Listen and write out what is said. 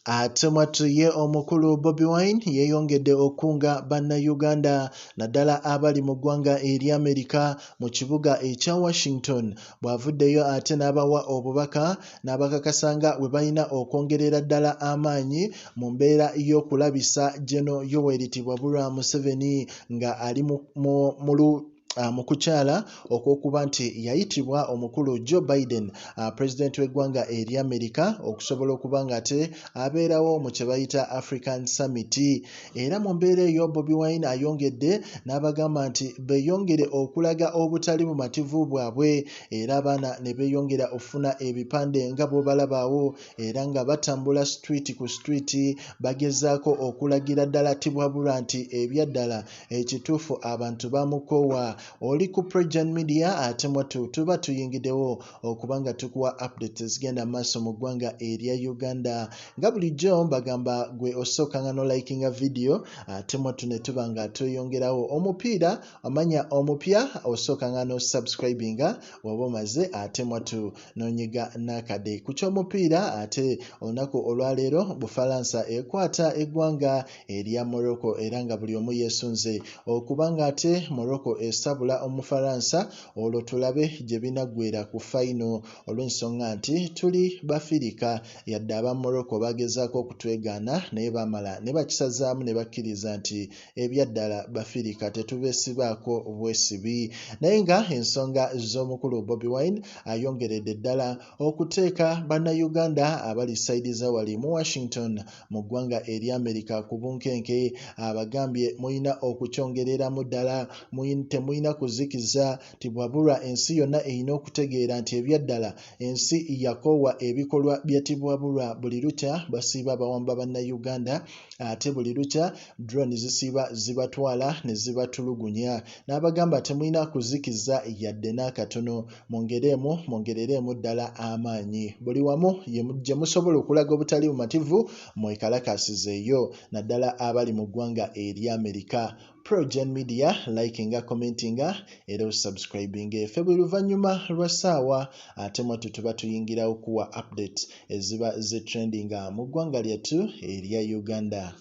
Ate mwattu ye omukulu Bobi Wine yeeyongedde okunga BanaUganda naddala abali mu ggwanga eri America mu kibuga ekya Washington. Bw'avuddeyo ate n'abawa obubaka n'abakakasa nga bwe balina okwongerera ddala amaanyi mu mbeera y'okulabisa Gen. Yoweri Museveni nga ali mu kukyala okw'okuba nti yayitibwa omukulu Joe Biden President w'eggwanga eri America okusobola okuba nga ate abeerawo mu kye bayita African Summit. Era mu mbeera eyo Bobi Wine ayongedde n'abagamba nti beeyongere okulaga obutali bumativu bwabwe era abaana ne beeyongera okufuna ebipande nga bw'obalabaawo era nga batambula street ku street bagezaako okulagira ddala tibwabula nti ebyaddala ekituufu abantu bamukoowa. Oli ku Progen Media ate mwattu tuba tuyingiddewo okubanga tukuwa updates ezigenda maaso mu ggwanga erya Uganda. Nga bulijjo mbagamba gwe osooka nga nolikinga video ate mwattu ne tuba nga tweyongerawo omupiira amanya omupya osooka nga nosubscribinga waba omaze ate mwattu nonyiga n'akade ku ky'omupiira. Ate olunaku olwaleero Bufalansa ekwata eggwanga erya Morocco era nga buli omu yeesunze okubanga ate Morocco esabula Omufalansa olwo tulabe gye binaggweera ku final olw'ensonga nti tuli Bafirika yadde aba Morocco bagezaako okutwegaana naye baamala ne bakisazaamu ne bakkiriza nti ebyaddala Bafirika tetubeesibaako bwesibi. Naye nga ensonga z'omukulu Bobi Wine ayongeredde ddala okuteeka BanaUganda abali sayidi za wali mu Washington mu ggwanga eri America ku bunkenke. Abagambye muyina okukyongereramu ddala, temuyina kuzikiza tibwabulwa ensi yonna erina okutegeera nti ebyaddala ensi yakoowa ebikolwa bya tibwabulwa. Buli lukya basiiba bawamba BanaUganda ate buli lukya drone zisiiba zibatwala ne zibatulugunya. N'abagamba temuyina kuzikiza yadde n'akatono, mwongereremu ddala amaanyi. Buli wamu gye musobola okulaga obutali bumativu mwekalakaasizeeyo naddala abali mu ggwanga eri America. Progen Media likinga commentinga era subscribinga efe buli luvannyuma lwa ssaawa ate mwattu tuba tuyingira okuwa update eziba zitrendinga mu ggwanga lyattu erya Uganda.